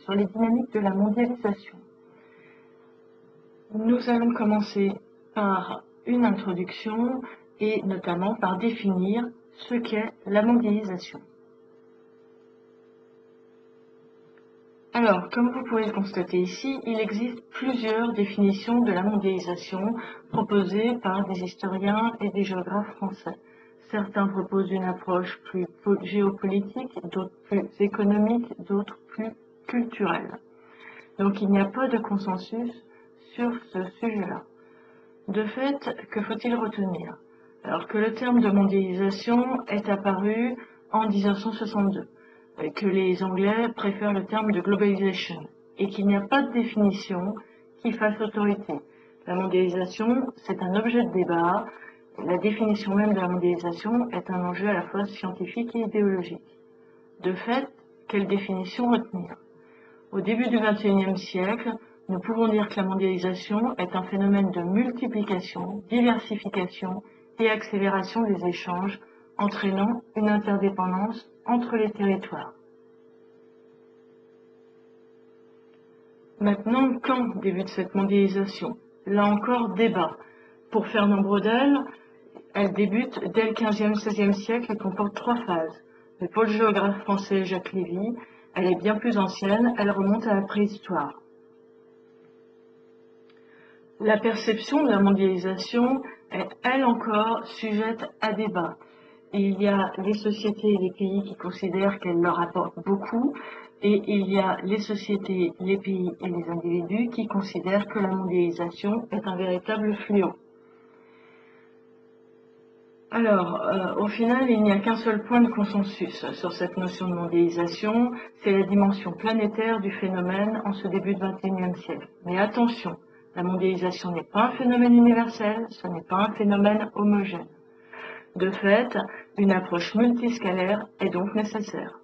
sur les dynamiques de la mondialisation. Nous allons commencer par une introduction et notamment par définir ce qu'est la mondialisation. Alors, comme vous pouvez le constater ici, il existe plusieurs définitions de la mondialisation proposées par des historiens et des géographes français. Certains proposent une approche plus géopolitique, d'autres plus économique, d'autres plus culturelle. Donc il n'y a pas de consensus sur ce sujet-là. De fait, que faut-il retenir? Alors que le terme de mondialisation est apparu en 1962, et que les Anglais préfèrent le terme de globalization, et qu'il n'y a pas de définition qui fasse autorité. La mondialisation, c'est un objet de débat. La définition même de la mondialisation est un enjeu à la fois scientifique et idéologique. De fait, quelle définition retenir? Au début du XXIe siècle, nous pouvons dire que la mondialisation est un phénomène de multiplication, diversification et accélération des échanges, entraînant une interdépendance entre les territoires. Maintenant, quand débute cette mondialisation? Là encore, débat. Pour Fernand Braudel, elle débute dès le XVe et XVIe siècle et comporte 3 phases. Mais pour le géographe français Jacques Lévy, elle est bien plus ancienne, elle remonte à la préhistoire. La perception de la mondialisation est, elle encore, sujette à débat. Il y a les sociétés et les pays qui considèrent qu'elle leur apporte beaucoup, et il y a les sociétés, les pays et les individus qui considèrent que la mondialisation est un véritable fléau. Alors, au final, il n'y a qu'un seul point de consensus sur cette notion de mondialisation, c'est la dimension planétaire du phénomène en ce début de XXIe siècle. Mais attention, la mondialisation n'est pas un phénomène universel, ce n'est pas un phénomène homogène. De fait, une approche multiscalaire est donc nécessaire.